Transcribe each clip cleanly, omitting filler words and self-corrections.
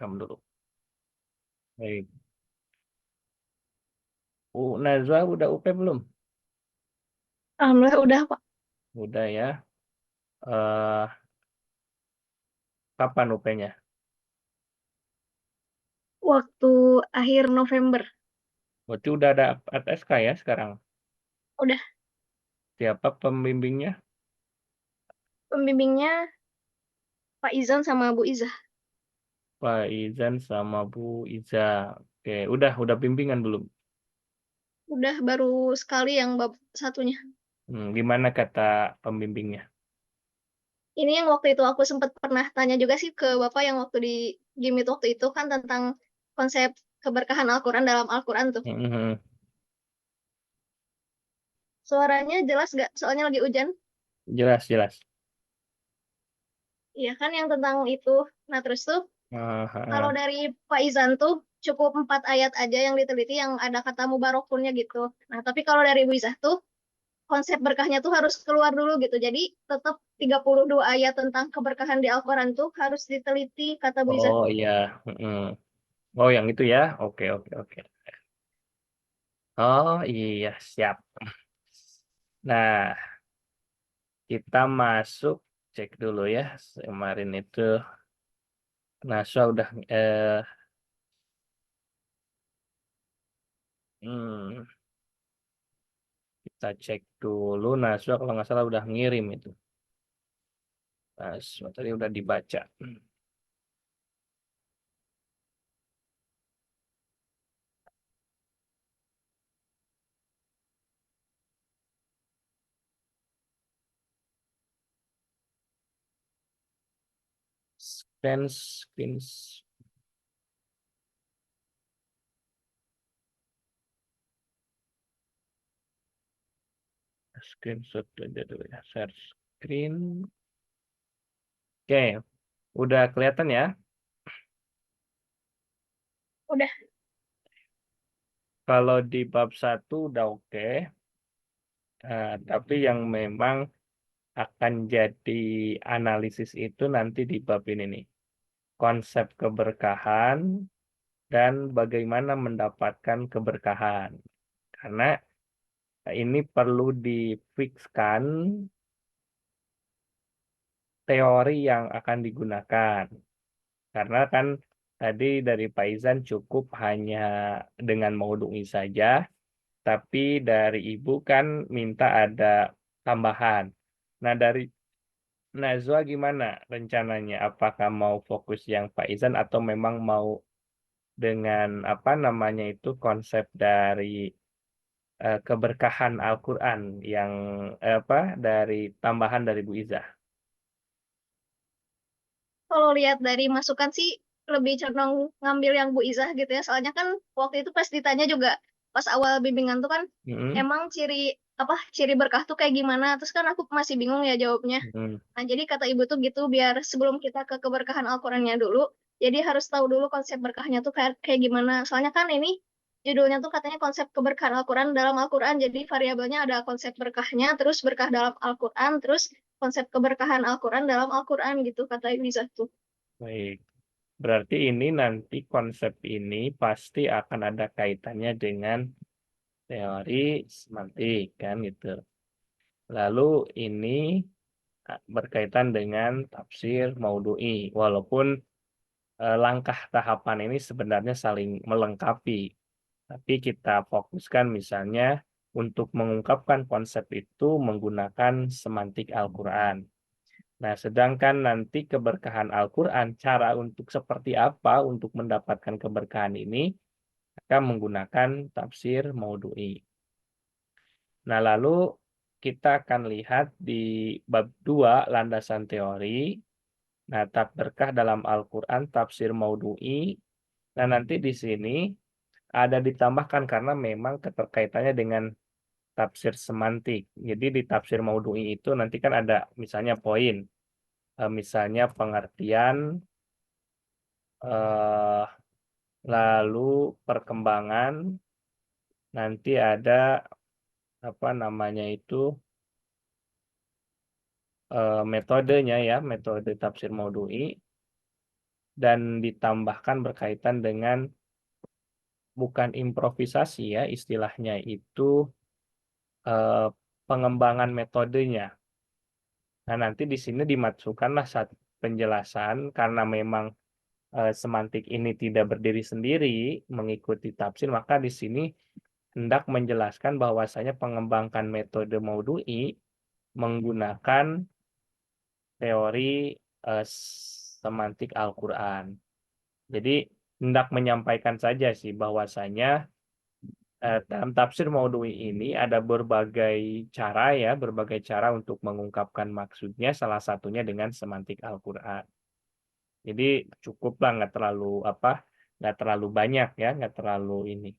Rekam dulu. Baik. Najwa udah UP belum? Alhamdulillah udah Pak. Udah ya. Eh, Kapan UP-nya? Waktu akhir November. Berarti udah ada SK ya sekarang. Udah. Siapa pembimbingnya? Pembimbingnya Pak Izan sama Bu Izah. Pak Izan sama Bu Iza. Oke, udah bimbingan belum? Udah baru sekali yang bab satunya. Gimana kata pembimbingnya? Ini yang waktu itu aku sempat pernah tanya juga sih ke Bapak yang waktu di Gimit waktu itu kan tentang konsep keberkahan Al-Quran dalam Al-Quran tuh. Mhm. Suaranya jelas nggak? Soalnya lagi hujan. Jelas, jelas. Iya kan yang tentang itu. Nah terus tuh Ah, kalau ah. dari Pak Izan tuh cukup 4 ayat aja yang diteliti yang ada kata mubarokunnya gitu. Nah tapi kalau dari Bu Izah tuh konsep berkahnya tuh harus keluar dulu gitu. Jadi tetap 32 ayat tentang keberkahan di Al-Quran tuh harus diteliti kata Bu Izzah. Oh iya. Mhm. Oh yang itu ya. Oke, oke, oke. Oh iya, siap. Nah, kita masuk cek dulu ya. Kemarin itu Naswa udah hmm, kita cek dulu Naswa kalau nggak salah udah ngirim itu. Naswa tadi udah dibaca. Screen screenshot aja dulu ya. Share screen. Oke, udah kelihatan ya. Udah, Kalau di bab satu udah oke. Tapi yang memang akan jadi analisis itu nanti di bab ini nih. Konsep keberkahan dan bagaimana mendapatkan keberkahan. Karena ini perlu difikskan teori yang akan digunakan. Karena kan tadi dari Pak Izan cukup hanya dengan maudhu'i saja, tapi dari Ibu kan minta ada tambahan. Nah, dari Najwa gimana rencananya? Apakah mau fokus yang Pak Izan atau memang mau dengan apa namanya itu konsep dari keberkahan Al-Quran yang apa dari tambahan dari Bu Izzah? kalau lihat dari masukan sih lebih condong ngambil yang Bu Izzah gitu ya. Soalnya kan waktu itu pas ditanya juga pas awal bimbingan tuh kan Mm-mm. emang ciri berkah tuh kayak gimana? Terus kan aku masih bingung ya jawabnya. Mm-mm. Nah, jadi kata ibu tuh gitu biar sebelum kita ke keberkahan Al-Qurannya dulu, jadi harus tahu dulu konsep berkahnya tuh kayak gimana. Soalnya kan ini judulnya tuh katanya konsep keberkahan Al-Quran dalam Al-Quran. Jadi variabelnya ada konsep berkahnya, terus berkah dalam Al-Quran, terus konsep keberkahan Al-Quran dalam Al-Quran gitu kata Ibu Izzah tuh. Baik. Berarti ini nanti konsep ini pasti akan ada kaitannya dengan teori semantik kan gitu. Lalu ini berkaitan dengan tafsir maudhu'i. Walaupun langkah tahapan ini sebenarnya saling melengkapi. Tapi kita fokuskan misalnya untuk mengungkapkan konsep itu menggunakan semantik Al-Quran. Nah, sedangkan nanti keberkahan Al-Quran, cara untuk seperti apa untuk mendapatkan keberkahan ini, akan menggunakan tafsir maudhu'i. Nah, lalu kita akan lihat di bab 2 landasan teori. Nah, berkah dalam Al-Quran, tafsir maudhu'i. Nah, nanti di sini ada ditambahkan karena memang keterkaitannya dengan tafsir semantik. Jadi di tafsir maudhu'i itu nanti kan ada misalnya poin, misalnya pengertian, eh, lalu perkembangan, nanti ada apa namanya itu metodenya ya, metode tafsir maudhu'i. dan ditambahkan berkaitan dengan bukan improvisasi ya, istilahnya itu pengembangan metodenya. Nah, nanti di sini dimasukkanlah satu penjelasan karena memang semantik ini tidak berdiri sendiri mengikuti tafsir, maka di sini hendak menjelaskan bahwasanya pengembangkan metode Maudu'i menggunakan teori semantik Al-Qur'an. Jadi hendak menyampaikan saja sih bahwasanya dalam tafsir Maudu'i ini ada berbagai cara ya, berbagai cara untuk mengungkapkan maksudnya, salah satunya dengan semantik Al-Qur'an. Jadi cukuplah nggak terlalu banyak ya, nggak terlalu ini.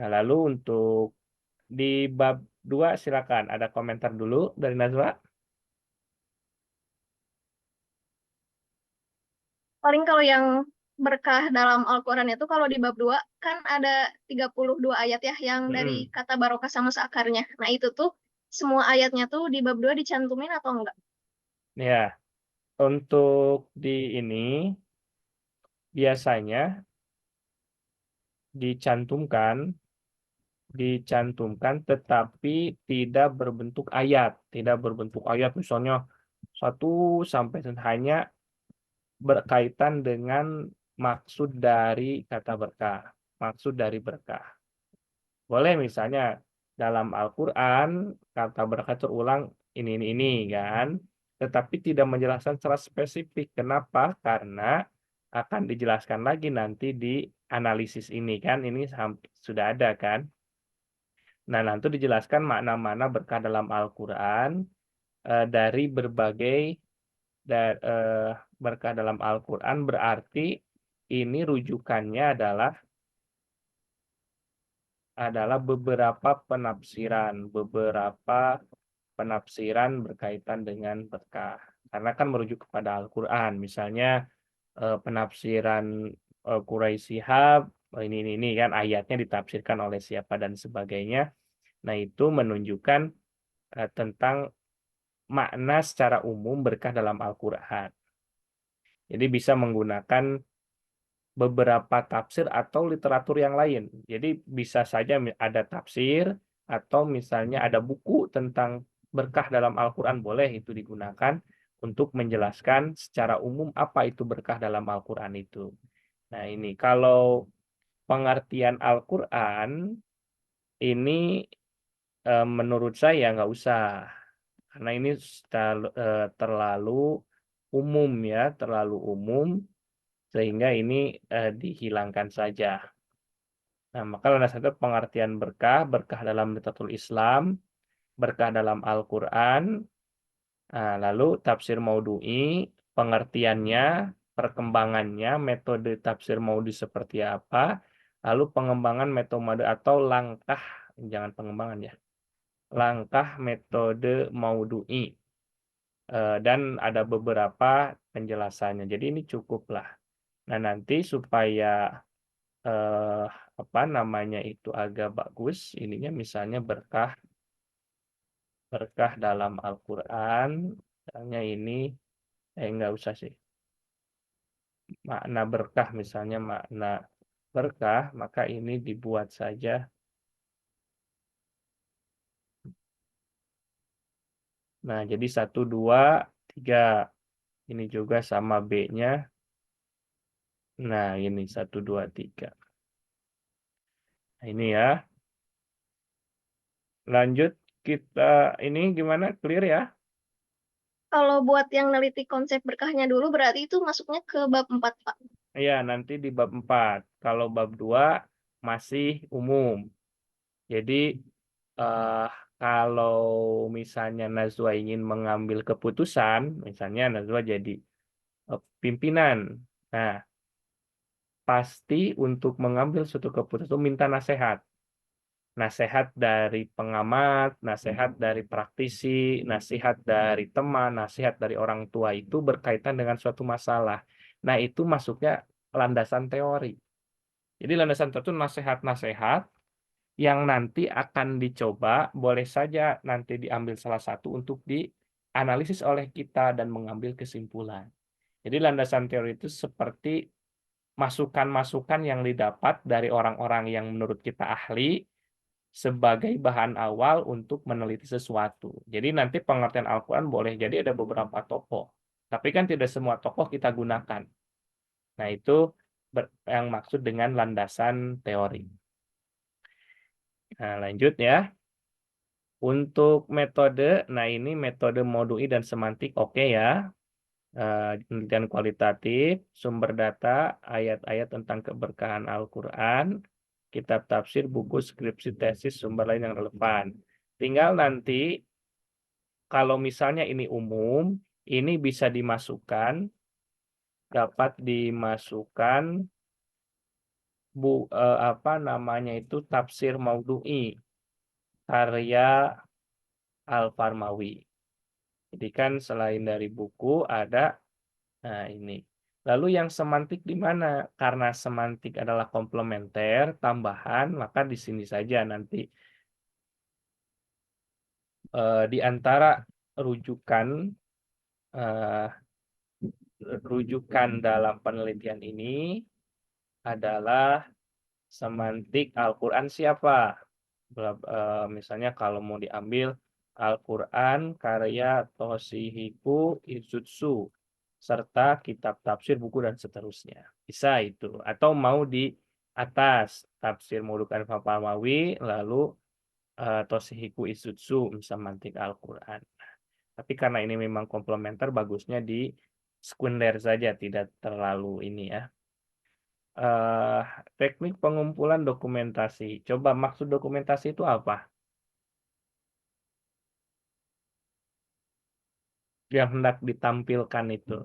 Nah, lalu untuk di bab 2 silakan, ada komentar dulu dari Najwa? Paling kalau yang berkah dalam Al-Quran itu kalau di bab 2 kan ada 32 ayat ya yang dari Mhm, kata barokah sama seakarnya. Nah itu tuh semua ayatnya tuh di bab 2 dicantumin atau enggak? ya, untuk di ini biasanya dicantumkan dicantumkan tetapi tidak berbentuk ayat misalnya 1 sampai hanya berkaitan dengan maksud dari kata berkah, maksud dari berkah. Boleh misalnya dalam Al-Qur'an kata berkah terulang ini kan, tetapi tidak menjelaskan secara spesifik. Kenapa? Karena akan dijelaskan lagi nanti di analisis ini kan, ini sudah ada kan. Nah, nanti dijelaskan makna-makna berkah dalam Al-Qur'an, dari berbagai berkah dalam Al-Qur'an berarti ini rujukannya adalah beberapa penafsiran berkaitan dengan berkah. Karena kan merujuk kepada Al-Qur'an, misalnya, penafsiran, Quraisy Shihab, ini kan ayatnya ditafsirkan oleh siapa dan sebagainya. Nah, itu menunjukkan, tentang makna secara umum berkah dalam Al-Qur'an. Jadi bisa menggunakan beberapa tafsir atau literatur yang lain. Jadi bisa saja ada tafsir atau misalnya ada buku tentang berkah dalam Al-Qur'an, boleh itu digunakan untuk menjelaskan secara umum apa itu berkah dalam Al-Qur'an itu. Nah, ini kalau pengertian Al-Qur'an ini, menurut saya nggak usah, karena ini terlalu umum ya, terlalu umum sehingga ini, dihilangkan saja. Nah, maka landasan pengertian berkah, berkah dalam literatur Islam, berkah dalam Al-Qur'an, lalu tafsir Maudu'i, pengertiannya, perkembangannya, metode tafsir Maudu'i seperti apa, lalu pengembangan metode atau langkah, jangan pengembangan ya, langkah metode Maudu'i, dan ada beberapa penjelasannya. Jadi ini cukuplah. Nah, nanti supaya eh, apa namanya itu agak bagus ininya misalnya berkah berkah dalam Al-Qur'an, misalnya ini nggak usah sih. Makna berkah misalnya makna berkah, maka ini dibuat saja. Nah, jadi 1, 2, 3. Ini juga sama B-nya. Nah, ini 1, 2, 3. Nah, ini ya. Lanjut kita ini gimana? Clear ya? Kalau buat yang neliti konsep berkahnya dulu berarti itu masuknya ke bab 4 Pak. Iya, nanti di bab 4. Kalau bab 2 masih umum. Jadi, eh, kalau misalnya Najwa ingin mengambil keputusan, misalnya Najwa jadi pimpinan. Nah, pasti untuk mengambil suatu keputusan itu minta nasihat. Nasihat dari pengamat, nasihat dari praktisi, nasihat dari teman, nasihat dari orang tua itu berkaitan dengan suatu masalah. Nah, itu masuknya landasan teori. Jadi landasan teori itu nasihat-nasihat yang nanti akan dicoba, boleh saja nanti diambil salah satu untuk dianalisis oleh kita dan mengambil kesimpulan. Jadi landasan teori itu seperti masukan-masukan yang didapat dari orang-orang yang menurut kita ahli sebagai bahan awal untuk meneliti sesuatu. Jadi nanti pengertian Al-Quran boleh jadi ada beberapa tokoh, tapi kan tidak semua tokoh kita gunakan. Nah, itu yang maksud dengan landasan teori. Nah, lanjut ya. Untuk metode, nah ini metode moduli dan semantik oke ya. Penelitian kualitatif, sumber data, ayat-ayat tentang keberkahan Al-Quran, kitab tafsir, buku, skripsi, tesis, sumber lain yang relevan. Tinggal nanti, kalau misalnya ini umum, ini bisa dimasukkan, dapat dimasukkan apa namanya itu tafsir maudhu'i karya Al-Farmawi. Jadi kan selain dari buku ada ini. Lalu yang semantik di mana? Karena semantik adalah komplementer, tambahan, maka di sini saja nanti di antara rujukan eh, rujukan dalam penelitian ini adalah semantik Al-Quran siapa? Misalnya kalau mau diambil Al-Quran karya Toshihiko Izutsu serta kitab tafsir, buku, dan seterusnya. Bisa itu. Atau mau di atas tafsir Mulukan Fapamawi, lalu Toshihiko Izutsu, semantik Al-Quran. Tapi karena ini memang komplementer, bagusnya di sekunder saja, tidak terlalu ini ya. Teknik pengumpulan dokumentasi. Coba maksud dokumentasi itu apa? Yang hendak ditampilkan itu.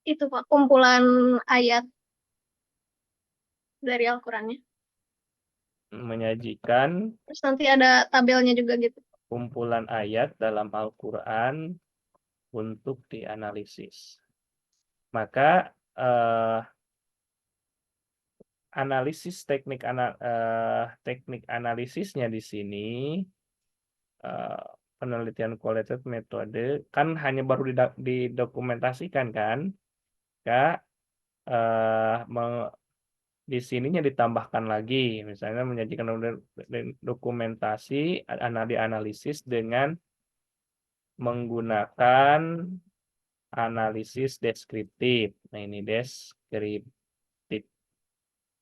Itu Pak, kumpulan ayat dari Al-Qurannya. Menyajikan Terus nanti ada tabelnya juga gitu. kumpulan ayat dalam Al-Quran untuk dianalisis. Maka teknik analisisnya di sini penelitian kualitatif metode kan hanya baru didokumentasikan kan, Kak. Di sininya ditambahkan lagi, misalnya menyajikan dokumentasi, dianalisis dengan menggunakan analisis deskriptif. Nah, ini deskriptif.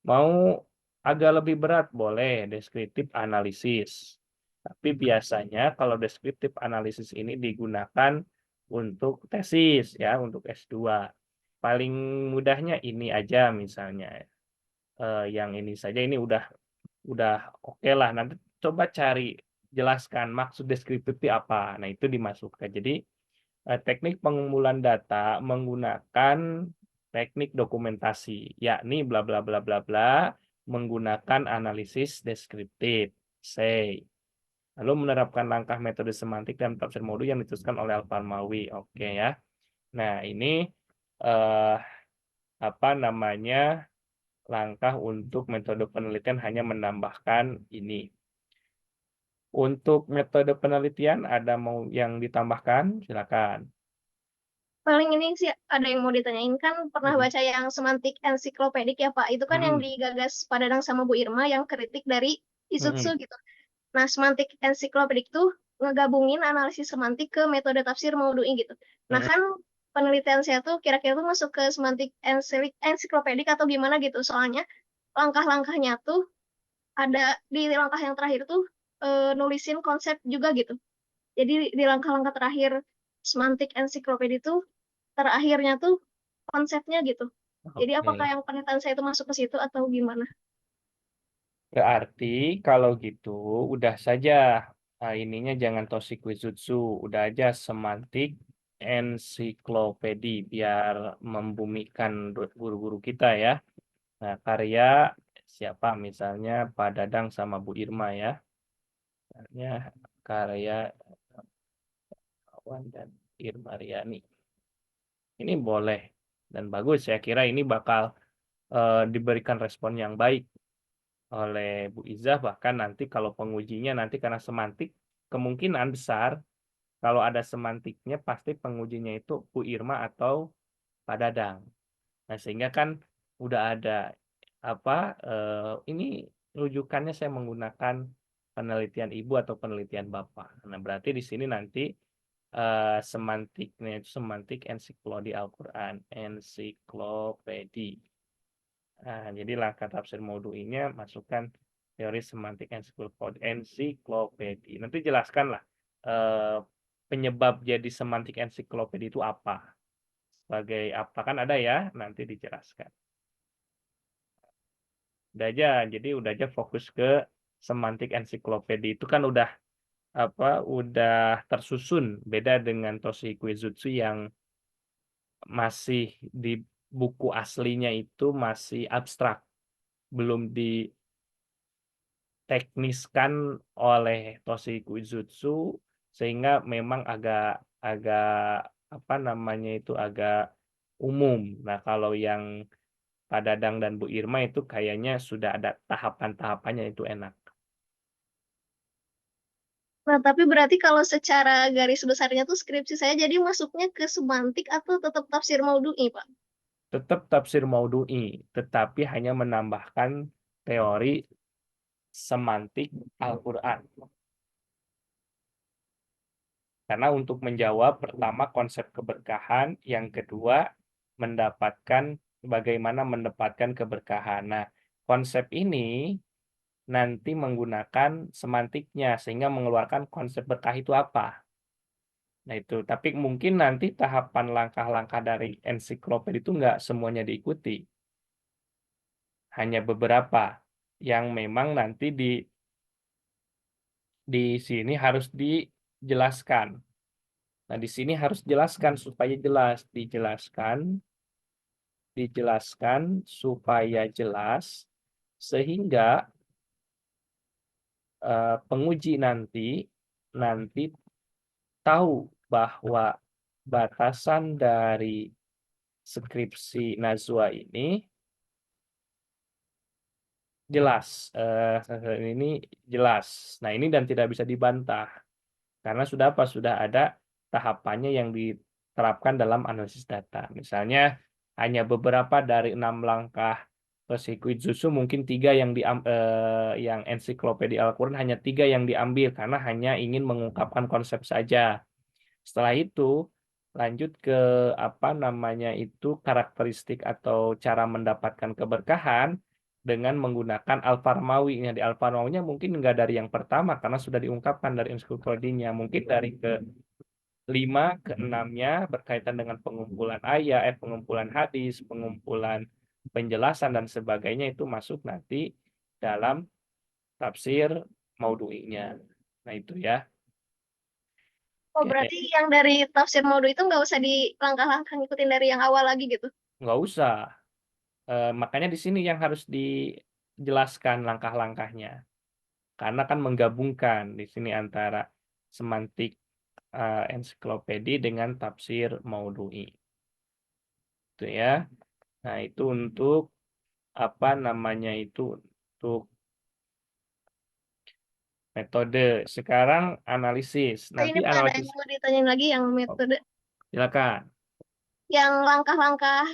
Mau agak lebih berat, boleh deskriptif analisis. Tapi biasanya kalau deskriptif analisis ini digunakan untuk tesis, ya, untuk S2. Paling mudahnya ini aja misalnya. Yang ini saja ini udah oke lah. Nanti coba cari jelaskan maksud deskriptif itu apa. Nah, itu dimasukkan. Jadi teknik pengumpulan data menggunakan teknik dokumentasi, yakni bla bla bla bla bla menggunakan analisis deskriptif. Say. Lalu menerapkan langkah metode semantik dan tafsir modul yang diteruskan oleh Al-Farmawi. Oke ya. Nah, ini eh, apa namanya langkah untuk metode penelitian hanya menambahkan ini. Untuk metode penelitian ada mau yang ditambahkan? Silakan. Paling ini sih ada yang mau ditanyain, kan pernah Mm-mm. baca yang semantik ensiklopedik ya Pak. Itu kan yang Mm-mm. digagas Pak Dadang sama Bu Irma yang kritik dari Isutsu Mm-mm. gitu. Nah, semantik ensiklopedik tuh ngegabungin analisis semantik ke metode tafsir maudhu'i gitu. Nah, Mm-mm. kan penelitian saya tuh kira-kira tuh masuk ke semantik ensiklopedik atau gimana gitu. Soalnya langkah-langkahnya tuh ada di langkah yang terakhir tuh nulisin konsep juga gitu. Jadi di langkah-langkah terakhir semantik ensiklopedik tuh terakhirnya tuh konsepnya gitu. Jadi apakah Oke. yang penelitian saya itu masuk ke situ atau gimana? Berarti kalau gitu udah saja ininya jangan Toshikuzutsu, udah aja semantik ensiklopedi biar membumikan guru-guru kita ya. Nah, karya siapa misalnya Pak Dadang sama Bu Irma ya. Misalnya karya Awan dan Irma Riani. Ini boleh dan bagus. Saya kira ini bakal diberikan respon yang baik oleh Bu Izah. Bahkan nanti kalau pengujinya nanti karena semantik, kemungkinan besar kalau ada semantiknya pasti pengujinya itu Bu Irma atau Pak Dadang. Nah, sehingga kan udah ada apa, ini rujukannya saya menggunakan penelitian ibu atau penelitian bapak. Nah, berarti di sini nanti, semantiknya itu semantik ensiklopedi Al-Qur'an, ensiklopedi. Nah, jadi langkah tafsir maudu'inya masukkan teori semantik ensiklopedi. Nanti jelaskanlah, penyebab jadi semantik ensiklopedi itu apa? Sebagai apa, kan ada ya, nanti dijelaskan. Udah aja fokus ke semantik ensiklopedi itu kan udah apa, udah tersusun, beda dengan Toshiko Izutsu yang masih di buku aslinya itu masih abstrak, belum ditekniskan oleh Toshiko Izutsu, sehingga memang agak agak apa namanya itu, agak umum. Nah, kalau yang Pak Dadang dan Bu Irma itu kayaknya sudah ada tahapan-tahapannya, itu enak. Nah, tapi berarti kalau secara garis besarnya tuh skripsi saya jadi masuknya ke semantik atau tetap tafsir maudhu'i, Pak? Tetap tafsir maudhu'i, tetapi hanya menambahkan teori semantik Al-Qur'an. Karena untuk menjawab pertama konsep keberkahan, yang kedua bagaimana mendapatkan keberkahan. Nah, konsep ini nanti menggunakan semantiknya sehingga mengeluarkan konsep berkah itu apa. Nah, itu. Tapi mungkin nanti tahapan langkah-langkah dari ensiklopedi itu nggak semuanya diikuti. Hanya beberapa yang memang nanti di sini harus dijelaskan. Nah, di sini harus jelaskan supaya jelas, dijelaskan supaya jelas, sehingga penguji nanti tahu bahwa batasan dari skripsi Najwa ini jelas, ini jelas. Nah, ini dan tidak bisa dibantah karena sudah ada tahapannya yang diterapkan dalam analisis data. Misalnya hanya beberapa dari 6 langkah sirkuit Zusu, mungkin 3 yang ensiklopedia Al-Quran hanya 3 yang diambil karena hanya ingin mengungkapkan konsep saja. Setelah itu lanjut ke apa namanya itu, karakteristik atau cara mendapatkan keberkahan dengan menggunakan Al-Farmawi. Di Al-Farmawinya mungkin nggak dari yang pertama karena sudah diungkapkan dari ensiklopedinya, mungkin dari ke 5 ke 6-nya berkaitan dengan pengumpulan ayat, pengumpulan hadis, pengumpulan penjelasan dan sebagainya, itu masuk nanti dalam tafsir maudhu'inya. Nah, itu ya. Oh, Oke, berarti yang dari tafsir maudhu'i itu nggak usah di langkah-langkah ngikutin dari yang awal lagi gitu. nggak usah. Makanya di sini yang harus dijelaskan langkah-langkahnya. Karena kan menggabungkan di sini antara semantik ensiklopedi dengan tafsir maudhu'i. Itu ya. Nah, itu untuk apa namanya itu, untuk metode. Sekarang analisis. Oh, Nanti ini Pak, ada analisis. yang mau ditanyain lagi yang Oh, metode, silakan. yang langkah-langkah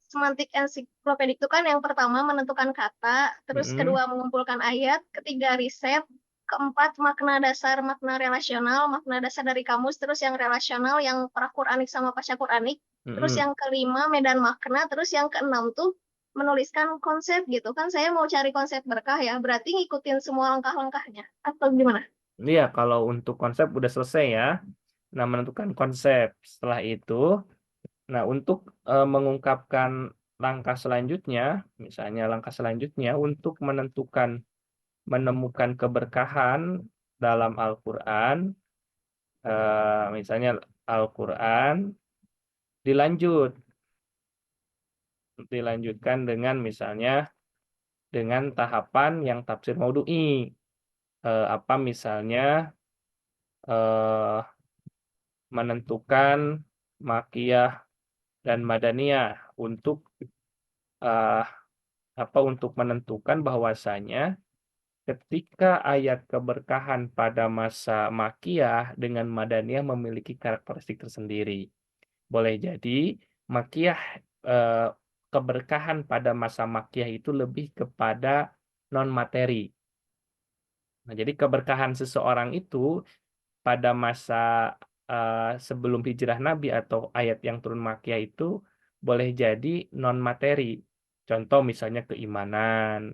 semantik ensiklopedik itu kan yang pertama menentukan kata, terus Mm-mm, kedua mengumpulkan ayat, ketiga riset, keempat makna dasar, makna relasional, makna dasar dari kamus, terus yang relasional, yang pra-Quranik sama pasca-Quranik, terus mm-mm. yang kelima medan makna, terus yang keenam tuh menuliskan konsep gitu kan. Saya mau cari konsep berkah ya, berarti ngikutin semua langkah-langkahnya atau gimana? Iya, kalau untuk konsep udah selesai ya. Nah, menentukan konsep. Setelah itu, nah, untuk mengungkapkan langkah selanjutnya, misalnya langkah selanjutnya untuk menemukan keberkahan dalam Al-Qur'an, misalnya Al-Qur'an dilanjut, dilanjutkan dengan misalnya dengan tahapan yang tafsir maudhu'i, apa misalnya eh, menentukan makiyah dan madaniyah untuk eh, untuk menentukan bahwasanya ketika ayat keberkahan pada masa Makkiyah dengan Madaniyah memiliki karakteristik tersendiri. Boleh jadi Makiyah, keberkahan pada masa makiyah itu lebih kepada non materi. Nah, jadi keberkahan seseorang itu pada masa, sebelum hijrah Nabi atau ayat yang turun Makkiyah itu boleh jadi non materi. Contoh misalnya keimanan,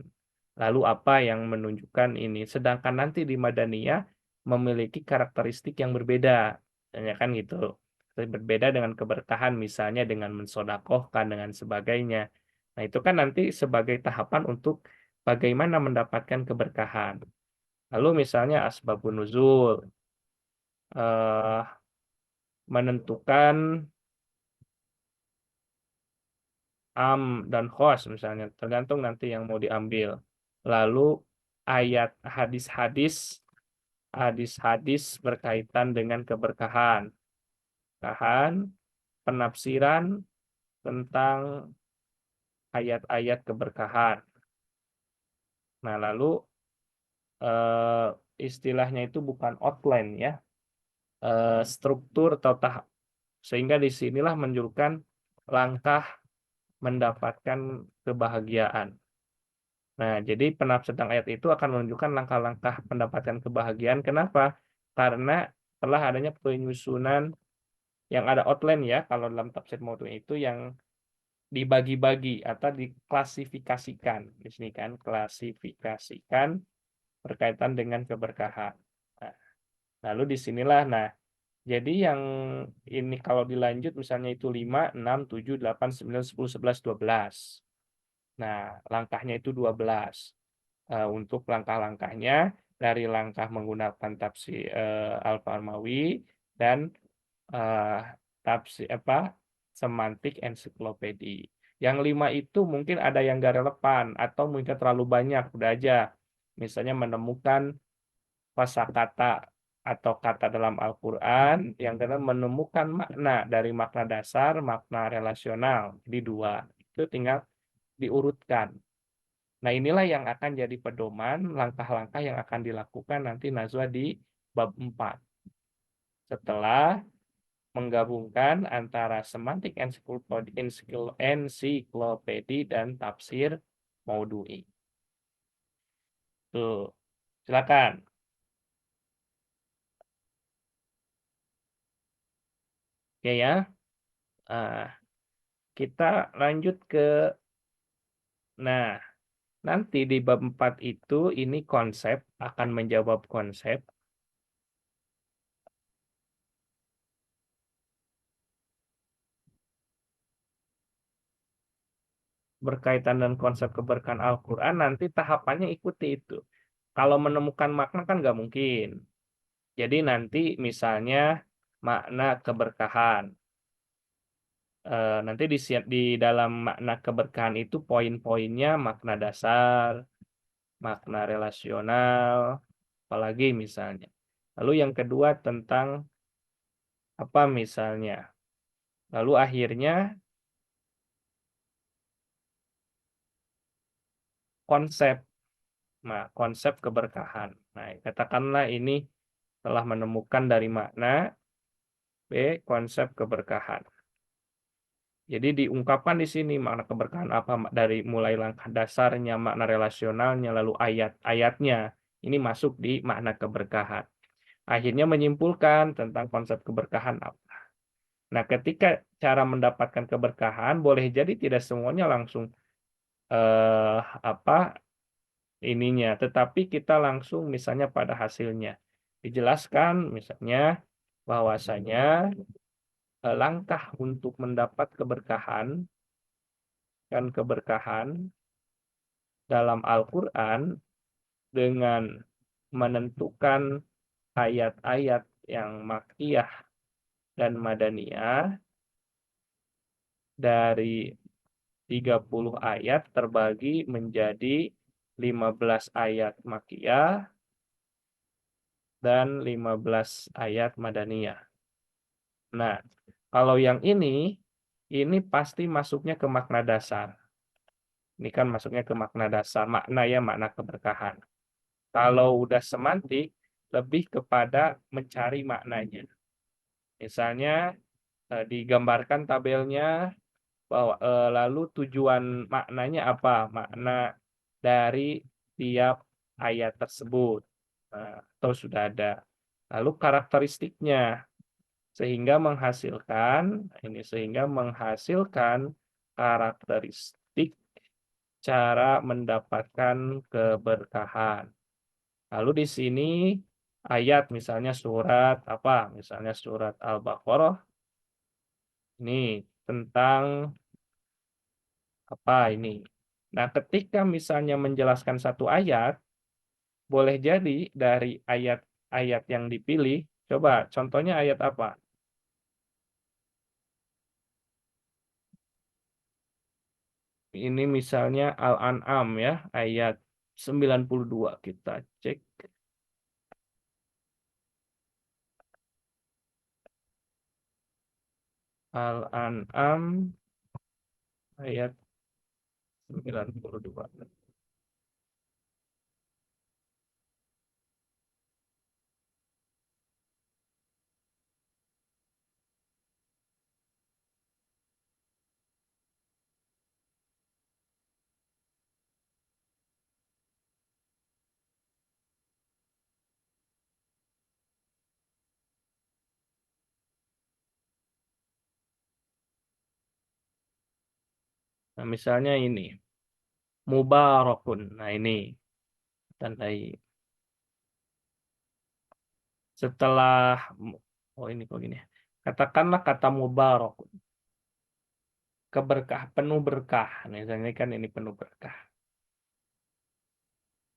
lalu apa yang menunjukkan ini. Sedangkan nanti di Madaniyah memiliki karakteristik yang berbeda, misalnya kan gitu. Berbeda dengan keberkahan misalnya dengan mensedekahkan dengan sebagainya. Nah, itu kan nanti sebagai tahapan untuk bagaimana mendapatkan keberkahan. Lalu misalnya asbabun nuzul, eee, menentukan dan khos misalnya, tergantung nanti yang mau diambil. Lalu ayat hadis-hadis berkaitan dengan keberkahan, penafsiran tentang ayat-ayat keberkahan. Nah, lalu, eee, istilahnya itu bukan outline ya, struktur atau tahap, sehingga di sinilah menunjukkan langkah mendapatkan kebahagiaan. Nah, jadi penafsiran tentang ayat itu akan menunjukkan langkah-langkah mendapatkan kebahagiaan. Kenapa? Karena telah adanya penyusunan yang ada outline ya, kalau dalam tafsir maudhu' itu yang dibagi-bagi atau diklasifikasikan. Di sini kan, klasifikasikan berkaitan dengan keberkahan. Nah, lalu di sinilah, nah, jadi yang ini kalau dilanjut misalnya itu 5, 6, 7, 8, 9, 10, 11, 12. Nah, langkahnya itu 12. Untuk langkah-langkahnya dari langkah menggunakan tafsir, Al-Farmawi dan, eee, semantik ensiklopedi. Yang 5 itu mungkin ada yang nggak relevan atau mungkin terlalu banyak, udah aja. Misalnya menemukan kosakata atau kata dalam Al-Qur'an, yang kedua menemukan makna dari makna dasar, makna relasional, jadi 2. Itu tinggal diurutkan. Nah, inilah yang akan jadi pedoman langkah-langkah yang akan dilakukan nanti Najwa di bab 4. Setelah menggabungkan antara semantik ensiklopedi dan tafsir maudhu'i. Tuh, silakan. Oke ya. Nah, kita lanjut ke, nah, nanti di bab 4 itu ini konsep, akan menjawab konsep berkaitan dengan konsep keberkahan Al-Qur'an, nanti tahapannya ikuti itu. Kalau menemukan makna kan nggak mungkin. Jadi nanti misalnya makna keberkahan, nanti di dalam makna keberkahan itu poin-poinnya makna dasar, makna relasional, apalagi misalnya. Lalu yang kedua tentang apa misalnya, lalu akhirnya konsep. Nah, konsep keberkahan. Nah, katakanlah ini telah menemukan dari makna, B, konsep keberkahan. Jadi diungkapkan di sini makna keberkahan apa, dari mulai langkah dasarnya, makna relasionalnya, lalu ayat-ayatnya, ini masuk di makna keberkahan. Akhirnya menyimpulkan tentang konsep keberkahan apa. Nah, ketika cara mendapatkan keberkahan boleh jadi tidak semuanya langsung, eh, apa ininya, tetapi kita langsung misalnya pada hasilnya. Dijelaskan misalnya bahwasanya, langkah untuk mendapat keberkahan dalam Al-Qur'an dengan menentukan ayat-ayat yang makkiyah dan madaniyah dari 30 ayat terbagi menjadi 15 ayat makkiyah dan 15 ayat madaniyah. Nah, kalau yang ini pasti masuknya ke makna dasar. Ini kan masuknya ke makna dasar, makna ya, makna keberkahan. Kalau udah semantik, lebih kepada mencari maknanya. Misalnya, digambarkan tabelnya, bahwa lalu tujuan maknanya apa? Makna dari tiap ayat tersebut. Nah, atau sudah ada. Lalu karakteristiknya sehingga menghasilkan karakteristik cara mendapatkan keberkahan. Lalu di sini ayat misalnya surat apa? Misalnya surat Al-Baqarah ini tentang apa ini? Nah, ketika misalnya menjelaskan satu ayat, boleh jadi dari ayat-ayat yang dipilih, coba contohnya ayat apa? Ini misalnya Al-An'am ya, ayat 92 kita cek. Al-An'am ayat 92. Nah, misalnya ini Mubarakun. Nah, ini tandai setelah oh ini kok gini. Katakanlah kata Mubarakun, keberkah, penuh berkah. Misalnya kan ini penuh berkah.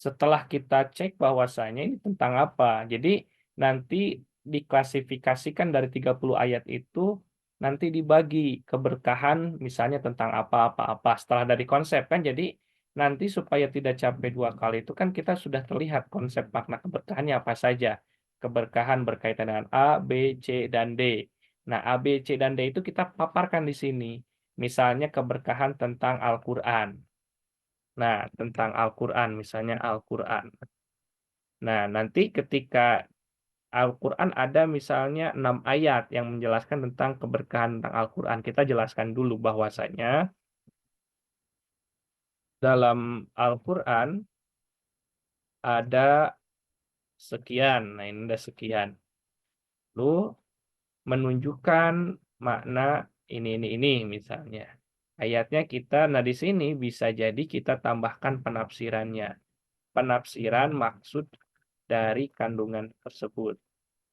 Setelah kita cek bahwasanya ini tentang apa. Jadi nanti diklasifikasikan dari 30 ayat itu nanti dibagi keberkahan misalnya tentang apa-apa-apa setelah dari konsep kan jadi nanti supaya tidak capek dua kali itu kan kita sudah terlihat konsep makna keberkahannya apa saja. Keberkahan berkaitan dengan A, B, C, dan D. Nah, A, B, C, dan D itu kita paparkan di sini. Misalnya keberkahan tentang Al-Quran. Nah, tentang Al-Quran, misalnya Al-Quran. Nah, nanti ketika Al-Quran ada misalnya 6 ayat yang menjelaskan tentang keberkahan tentang Al-Quran. Kita jelaskan dulu bahwasanya dalam Al-Quran ada sekian. Nah, ini ada sekian. Lalu menunjukkan makna ini misalnya. Ayatnya kita, nah di sini bisa jadi kita tambahkan penafsirannya. Penafsiran maksud dari kandungan tersebut.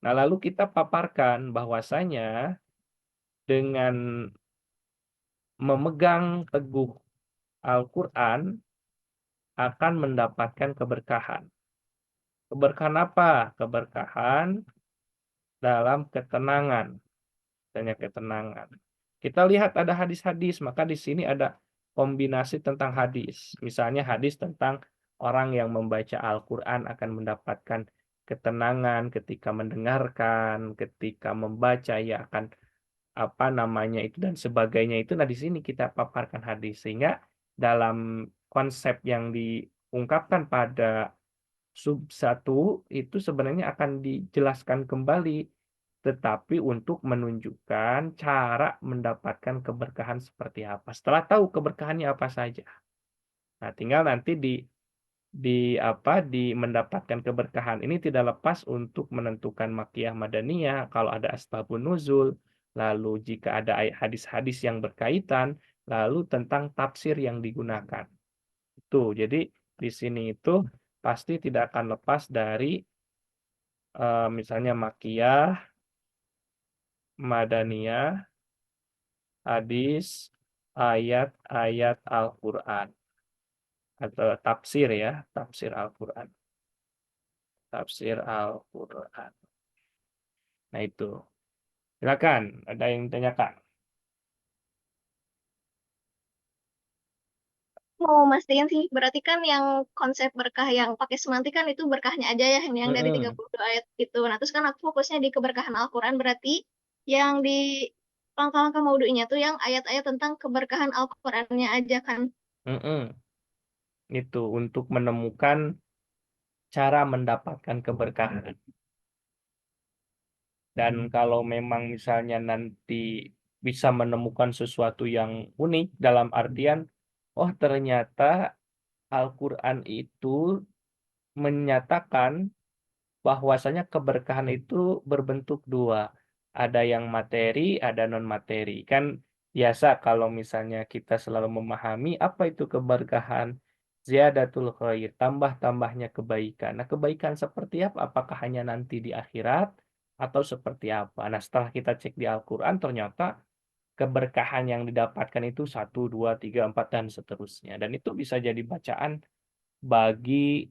Nah, lalu kita paparkan bahwasanya dengan memegang teguh Al-Quran akan mendapatkan keberkahan. Keberkahan apa? Keberkahan dalam ketenangan. Misalnya ketenangan. Kita lihat ada hadis-hadis, maka di sini ada kombinasi tentang hadis. Misalnya hadis tentang orang yang membaca Al-Quran akan mendapatkan ketenangan ketika mendengarkan, ketika membaca ia akan apa namanya itu dan sebagainya itu. Nah, di sini kita paparkan hadis sehingga dalam konsep yang diungkapkan pada sub satu itu sebenarnya akan dijelaskan kembali tetapi untuk menunjukkan cara mendapatkan keberkahan seperti apa. Setelah tahu keberkahannya apa saja. Nah, tinggal nanti di mendapatkan keberkahan ini tidak lepas untuk menentukan makiyah madaniyah kalau ada asbabun nuzul, lalu jika ada hadis-hadis yang berkaitan, lalu tentang tafsir yang digunakan. Itu. Jadi di sini itu pasti tidak akan lepas dari misalnya makiyah, madaniyah, hadis, ayat-ayat Al-Qur'an atau tafsir ya, tafsir Al-Qur'an. Tafsir Al-Qur'an. Nah, itu. Silakan, ada yang tanyakan? Mau mastiin sih, berarti kan yang konsep berkah yang pakai semantik kan itu berkahnya aja ya, yang dari Mm-mm, 32 ayat itu. Nah, terus kan aku fokusnya di keberkahan Al-Quran, berarti yang di langkah-langkah maudu'inya tuh yang ayat-ayat tentang keberkahan Al-Qurannya aja kan. mm-mm. Itu untuk menemukan cara mendapatkan keberkahan. Dan kalau memang misalnya nanti bisa menemukan sesuatu yang unik dalam artian, oh ternyata Al-Quran itu menyatakan bahwasanya keberkahan itu berbentuk dua. Ada yang materi, ada non-materi. Kan biasa kalau misalnya kita selalu memahami apa itu keberkahan. Ziyadatul khair, tambah-tambahnya kebaikan. Nah, kebaikan seperti apa? Apakah hanya nanti di akhirat atau seperti apa? Nah, setelah kita cek di Al-Quran, ternyata keberkahan yang didapatkan itu satu, dua, tiga, empat, dan seterusnya. Dan itu bisa jadi bacaan bagi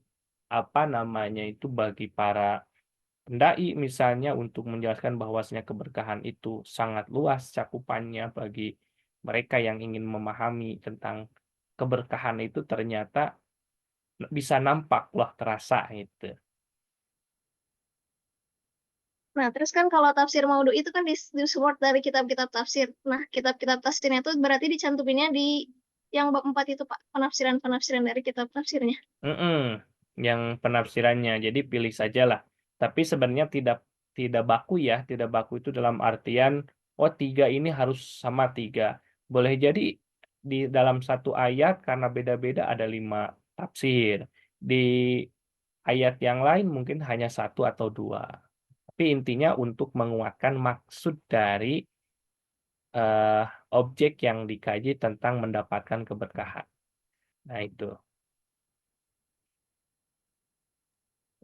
apa namanya itu bagi para pendai misalnya untuk menjelaskan bahwasanya keberkahan itu sangat luas cakupannya bagi mereka yang ingin memahami tentang keberkahan itu ternyata bisa nampak loh terasa itu. Nah, terus kan kalau tafsir maudhu itu kan disupport dari kitab-kitab tafsir. Nah, kitab-kitab tafsirnya itu berarti dicantuminnya di yang bab 4 itu, Pak, penafsiran-penafsiran dari kitab tafsirnya. Yang penafsirannya jadi pilih sajalah. Tapi sebenarnya tidak tidak baku ya, tidak baku itu dalam artian oh tiga ini harus sama tiga. Boleh jadi di dalam satu ayat karena beda-beda ada 5 tafsir. Di ayat yang lain mungkin hanya satu atau dua. Tapi intinya untuk menguatkan maksud dari eh, objek yang dikaji tentang mendapatkan keberkahan. Nah itu.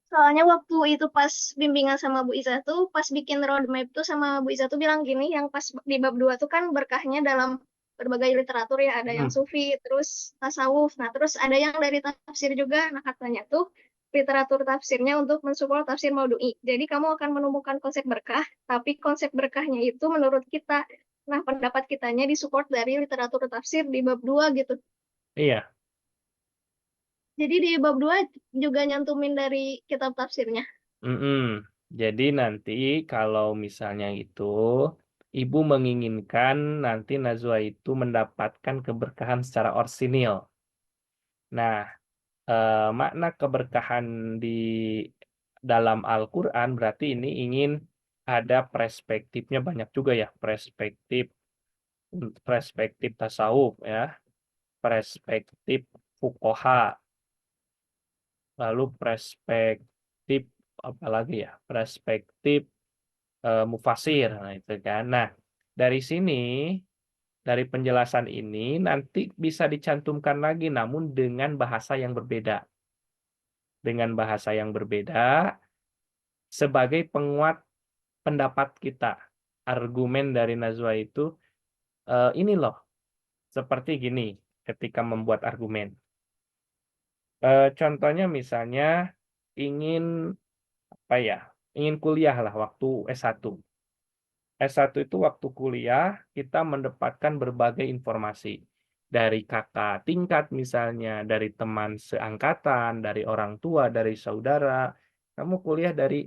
Soalnya waktu itu pas bimbingan sama Bu Isa tuh, pas bikin roadmap tuh sama Bu Isa tuh bilang gini, yang pas di bab 2 tuh kan berkahnya dalam berbagai literatur ya, ada yang Hmm, sufi, terus tasawuf, nah terus ada yang dari tafsir juga, nah katanya tuh literatur tafsirnya untuk mensupport tafsir Maudu'i. Jadi kamu akan menemukan konsep berkah, tapi konsep berkahnya itu menurut kita, nah pendapat kitanya disupport dari literatur tafsir di bab 2 gitu. iya. Jadi di bab 2 juga nyantumin dari kitab tafsirnya. Mm-mm. Jadi nanti kalau misalnya itu ibu menginginkan nanti Najwa itu mendapatkan keberkahan secara orsinil. Nah, makna keberkahan di dalam Al-Quran berarti ini ingin ada perspektifnya banyak juga ya, perspektif perspektif tasawuf ya, perspektif fuqaha, lalu perspektif apa lagi ya, perspektif mufasir, nah itu kan. Nah, dari sini, dari penjelasan ini nanti bisa dicantumkan lagi namun dengan bahasa yang berbeda. Dengan bahasa yang berbeda sebagai penguat pendapat kita. Argumen dari Najwa itu ini loh, seperti gini ketika membuat argumen. Contohnya misalnya ingin apa ya? Ingin kuliah lah waktu S1. S1 itu waktu kuliah kita mendapatkan berbagai informasi dari kakak tingkat misalnya, dari teman seangkatan, dari orang tua, dari saudara. Kamu kuliah dari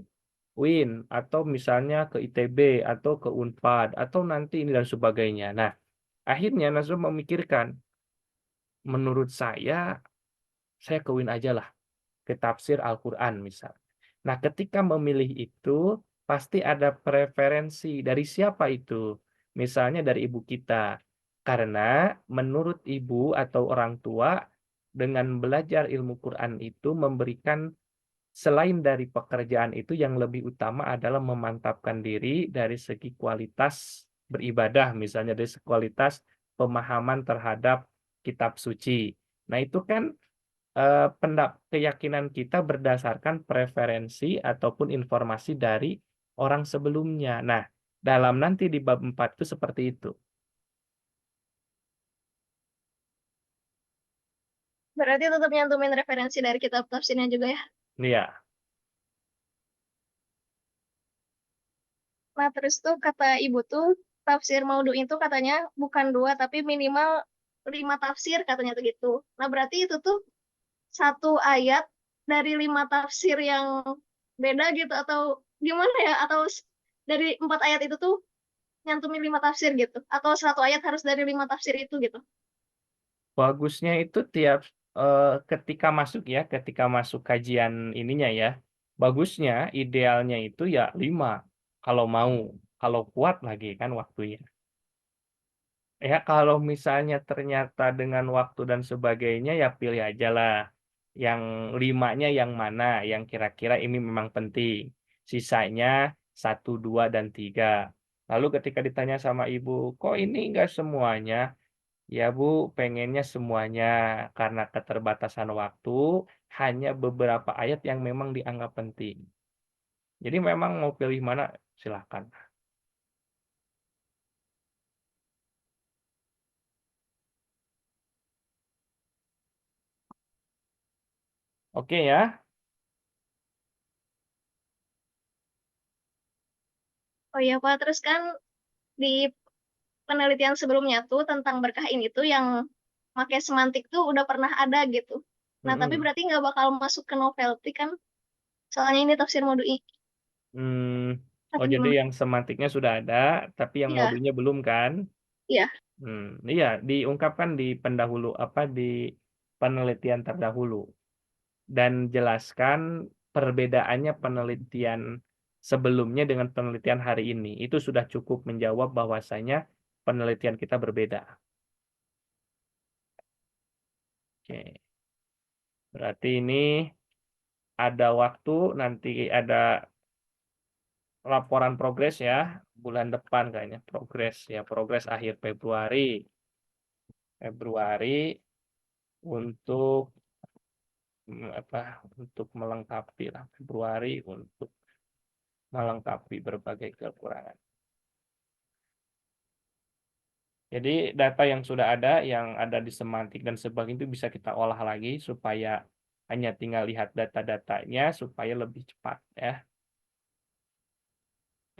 UIN atau misalnya ke ITB atau ke Unpad atau nanti ini dan sebagainya. Nah, akhirnya Nazwa memikirkan, menurut saya ke UIN aja lah, ke tafsir Al-Quran misal. Nah, ketika memilih itu, pasti ada preferensi dari siapa itu. Misalnya dari ibu kita. Karena menurut ibu atau orang tua, dengan belajar ilmu Quran itu memberikan, selain dari pekerjaan itu, yang lebih utama adalah memantapkan diri dari segi kualitas beribadah, misalnya dari segi kualitas pemahaman terhadap kitab suci. Nah, itu kan keyakinan kita berdasarkan preferensi ataupun informasi dari orang sebelumnya. Nah, dalam nanti di bab 4 itu seperti itu. Berarti tetap nyantumin referensi dari kitab tafsirnya juga ya. Iya. Nah, terus tuh kata ibu tuh tafsir maudhu itu katanya bukan dua tapi minimal 5 tafsir katanya tuh gitu. Nah, berarti itu tuh satu ayat dari 5 tafsir yang beda gitu atau gimana ya? Atau dari 4 ayat itu tuh nyantumin 5 tafsir gitu? Atau satu ayat harus dari 5 tafsir itu gitu? Bagusnya itu ketika masuk kajian ininya ya, bagusnya idealnya itu ya 5 kalau mau, kalau kuat lagi kan waktunya. Ya kalau misalnya ternyata dengan waktu dan sebagainya ya pilih aja lah. Yang 5-nya yang mana yang kira-kira ini memang penting. Sisanya 1, 2, dan 3. Lalu ketika ditanya sama ibu, kok ini enggak semuanya? Ya bu, pengennya semuanya karena keterbatasan waktu, hanya beberapa ayat yang memang dianggap penting. Jadi memang mau pilih mana silahkan. Oke ya. Oh iya Pak, terus kan di penelitian sebelumnya tuh tentang berkah ini tuh yang pakai semantik tuh udah pernah ada gitu. Nah, tapi Mm-mm. berarti nggak bakal masuk ke novelty kan? Soalnya ini tafsir Modui. Hmm, oh Atau jadi gimana? yang semantiknya sudah ada, tapi yang Iya, modunya belum kan? iya. Iya, diungkapkan di pendahulu apa di penelitian terdahulu dan jelaskan perbedaannya penelitian sebelumnya dengan penelitian hari ini. Itu sudah cukup menjawab bahwasanya penelitian kita berbeda. Oke, berarti ini ada waktu nanti ada laporan progres ya bulan depan kayaknya progres ya progres akhir Februari. Februari untuk apa untuk melengkapi lah Februari untuk melengkapi berbagai kekurangan. Jadi data yang sudah ada yang ada di semantik dan sebagainya itu bisa kita olah lagi supaya hanya tinggal lihat data-datanya supaya lebih cepat ya.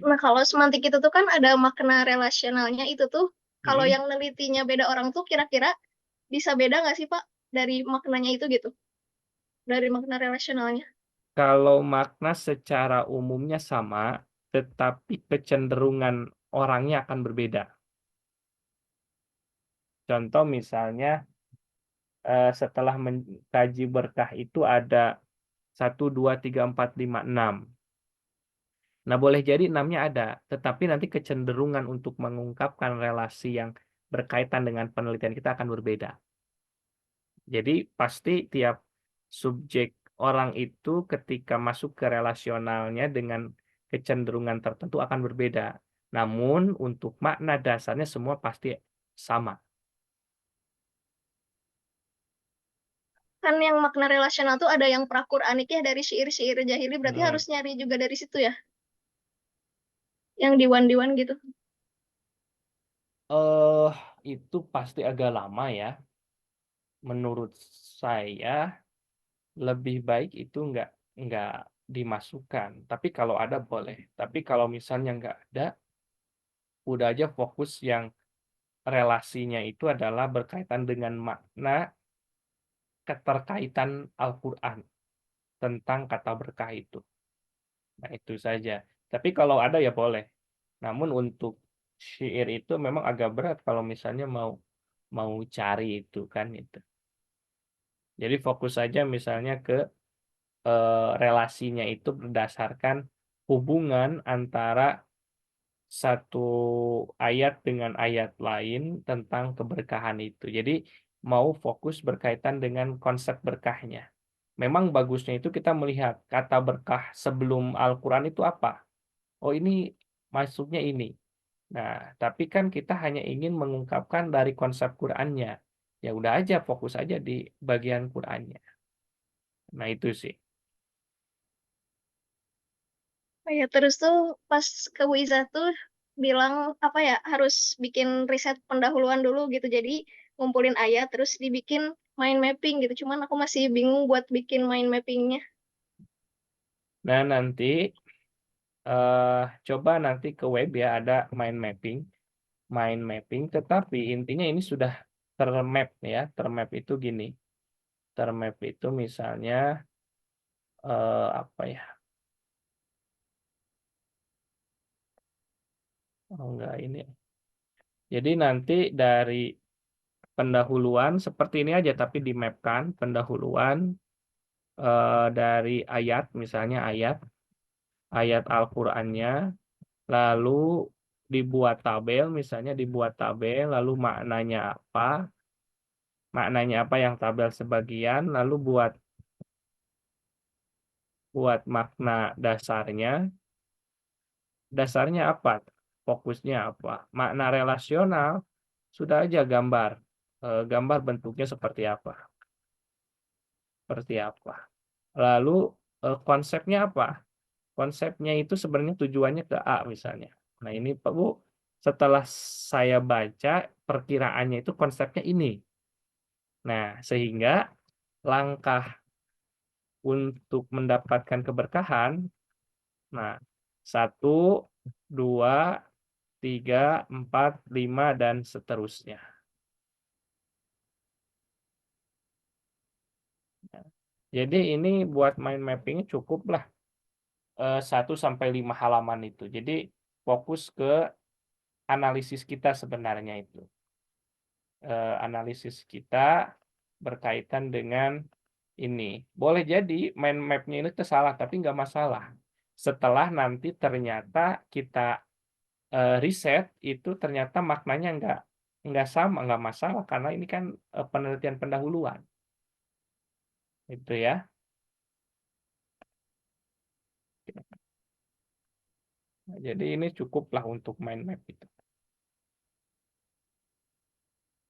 Nah, kalau semantik itu tuh kan ada makna relasionalnya itu tuh. Kalau Mm-mm. yang nelitinya beda orang tuh kira-kira bisa beda nggak sih Pak dari maknanya itu gitu? Dari makna relasionalnya. Kalau makna secara umumnya sama, tetapi kecenderungan orangnya akan berbeda. Contoh misalnya setelah mengkaji berkah itu ada 1, 2, 3, 4, 5, 6. Nah, boleh jadi 6-nya ada, tetapi nanti kecenderungan untuk mengungkapkan relasi yang berkaitan dengan penelitian kita akan berbeda. Jadi pasti tiap subjek orang itu ketika masuk ke relasionalnya dengan kecenderungan tertentu akan berbeda. Namun untuk makna dasarnya semua pasti sama. Kan yang makna relasional tuh ada yang pra-Qur'anik ya dari syair-syair jahili, berarti Mm-mm. harus nyari juga dari situ ya, yang diwan-diwan gitu. eh itu pasti agak lama ya. Menurut saya lebih baik itu nggak dimasukkan. Tapi kalau ada boleh. Tapi kalau misalnya nggak ada, udah aja fokus yang relasinya itu adalah berkaitan dengan makna keterkaitan Al-Quran tentang kata berkah itu. Nah itu saja. Tapi kalau ada ya boleh. Namun untuk syair itu memang agak berat kalau misalnya mau mau cari itu kan itu. Jadi fokus saja misalnya ke relasinya itu berdasarkan hubungan antara satu ayat dengan ayat lain tentang keberkahan itu. Jadi mau fokus berkaitan dengan konsep berkahnya. Memang bagusnya itu kita melihat kata berkah sebelum Al-Quran itu apa. Oh ini masuknya ini. Nah, tapi kan kita hanya ingin mengungkapkan dari konsep Qurannya. Ya udah aja fokus aja di bagian Qurannya. Nah itu sih. Oh ya, terus tuh pas ke Wiza tuh bilang apa ya, harus bikin riset pendahuluan dulu gitu. Jadi ngumpulin ayat terus dibikin mind mapping gitu. Cuman aku masih bingung buat bikin mind mappingnya. Nah nanti eh coba nanti ke web ya ada mind mapping, tetapi intinya ini sudah termap ya. Termap itu gini, termap itu misalnya apa ya? Oh enggak ini. Jadi nanti dari pendahuluan seperti ini aja, tapi dimapkan pendahuluan dari ayat, misalnya ayat Al-Qur'annya, lalu dibuat tabel, misalnya dibuat tabel, lalu maknanya apa yang tabel sebagian, lalu buat makna dasarnya apa, fokusnya apa, makna relasional, sudah aja gambar, gambar bentuknya seperti apa. Lalu, konsepnya apa? Konsepnya itu sebenarnya tujuannya ke A misalnya. Nah ini Pak Bu, setelah saya baca perkiraannya itu konsepnya ini. Nah sehingga langkah untuk mendapatkan keberkahan, nah 1, 2, 3, 4, 5, dan seterusnya. Jadi ini buat mind mapping-nya cukuplah, 1 sampai 5 halaman itu. Jadi fokus ke analisis kita sebenarnya itu. Analisis kita berkaitan dengan ini. Boleh jadi mind map-nya ini tuh salah, tapi nggak masalah. Setelah nanti ternyata kita, riset, itu ternyata maknanya nggak sama, nggak masalah, karena ini kan, penelitian pendahuluan, itu ya. Jadi ini cukuplah untuk mind map itu.